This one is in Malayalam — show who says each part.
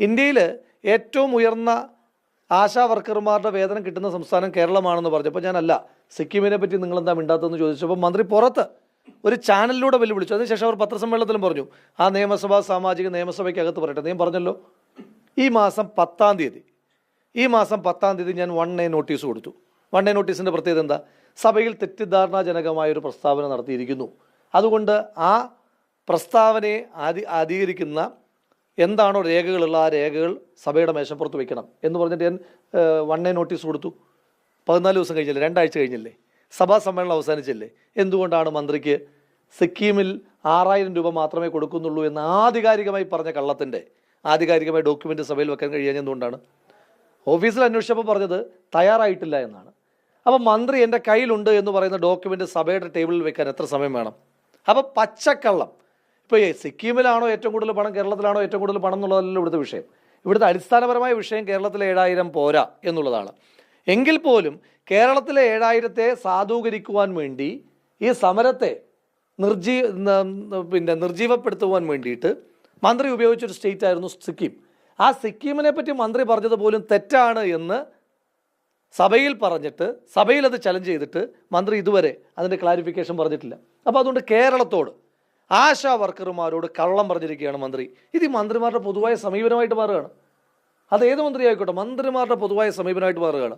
Speaker 1: ഇന്ത്യയിൽ ഏറ്റവും ഉയർന്ന ആശാ വർക്കർമാരുടെ വേതനം കിട്ടുന്ന സംസ്ഥാനം കേരളമാണെന്ന് പറഞ്ഞപ്പോൾ ഞാനല്ല സിക്കിമിനെ പറ്റി നിങ്ങളെന്താ മിണ്ടാത്തതെന്ന് ചോദിച്ചപ്പോൾ മന്ത്രി പുറത്ത് ഒരു ചാനലിലൂടെ വെല്ലുവിളിച്ചു. അതിനുശേഷം അവർ പത്രസമ്മേളനത്തിലും പറഞ്ഞു ആ നിയമസഭാ സാമാജിക നിയമസഭയ്ക്കകത്ത് പറയട്ടെ. ഞാൻ പറഞ്ഞല്ലോ ഈ മാസം 10-ാം തീയതി ഞാൻ 1A നോട്ടീസ് കൊടുത്തു. 1A നോട്ടീസിൻ്റെ പ്രത്യേകത എന്താ? സഭയിൽ തെറ്റിദ്ധാരണാജനകമായൊരു പ്രസ്താവന നടത്തിയിരിക്കുന്നു, അതുകൊണ്ട് ആ പ്രസ്താവനയെ അധികരിക്കുന്ന എന്താണോ രേഖകളുള്ള ആ രേഖകൾ സഭയുടെ മേശപ്പുറത്ത് വയ്ക്കണം എന്ന് പറഞ്ഞിട്ട് ഞാൻ 1A നോട്ടീസ് കൊടുത്തു. 14 ദിവസം കഴിഞ്ഞില്ലേ, 2 ആഴ്ച കഴിഞ്ഞില്ലേ, സഭാ സമ്മേളനം അവസാനിച്ചില്ലേ? എന്തുകൊണ്ടാണ് മന്ത്രിക്ക് സിക്കിമിൽ 6000 രൂപ മാത്രമേ കൊടുക്കുന്നുള്ളൂ എന്ന് ആധികാരികമായി പറഞ്ഞ കള്ളത്തിൻ്റെ ആധികാരികമായ ഡോക്യുമെൻ്റ് സഭയിൽ വെക്കാൻ കഴിയാൻ എന്തുകൊണ്ടാണ്? ഓഫീസിൽ അന്വേഷിച്ചപ്പോൾ പറഞ്ഞത് തയ്യാറായിട്ടില്ല എന്നാണ്. അപ്പോൾ മന്ത്രി എൻ്റെ കയ്യിലുണ്ട് എന്ന് പറയുന്ന ഡോക്യുമെൻ്റ് സഭയുടെ ടേബിളിൽ വെക്കാൻ എത്ര സമയം വേണം? അപ്പോൾ പച്ചക്കള്ളം. ഇപ്പോൾ സിക്കിമിലാണോ ഏറ്റവും കൂടുതൽ പണം, കേരളത്തിലാണോ ഏറ്റവും കൂടുതൽ പണം എന്നുള്ളതല്ലോ ഇവിടുത്തെ വിഷയം. ഇവിടുത്തെ അടിസ്ഥാനപരമായ വിഷയം കേരളത്തിലെ 7000 പോരാ എന്നുള്ളതാണ്. എങ്കിൽ പോലും കേരളത്തിലെ 7000-ത്തെ സാധൂകരിക്കുവാൻ വേണ്ടി ഈ സമരത്തെ നിർജീവപ്പെടുത്തുവാൻ വേണ്ടിയിട്ട് മന്ത്രി ഉപയോഗിച്ചൊരു സ്റ്റേറ്റ് ആയിരുന്നു സിക്കിം. ആ സിക്കിമിനെ പറ്റി മന്ത്രി പറഞ്ഞത് പോലും തെറ്റാണ് എന്ന് സഭയിൽ പറഞ്ഞിട്ട് സഭയിൽ അത് ചലഞ്ച് ചെയ്തിട്ട് മന്ത്രി ഇതുവരെ അതിൻ്റെ ക്ലാരിഫിക്കേഷൻ പറഞ്ഞിട്ടില്ല. അപ്പോൾ അതുകൊണ്ട് കേരളത്തോട് ആശാ വർക്കർമാരോട് കള്ളം പറഞ്ഞിരിക്കുകയാണ് മന്ത്രി. ഇത് ഈ മന്ത്രിമാരുടെ പൊതുവായ സമീപനമായിട്ട് മാറുകയാണ്. അത് ഏത് മന്ത്രി ആയിക്കോട്ടെ, മന്ത്രിമാരുടെ പൊതുവായ സമീപനമായിട്ട് മാറുകയാണ്.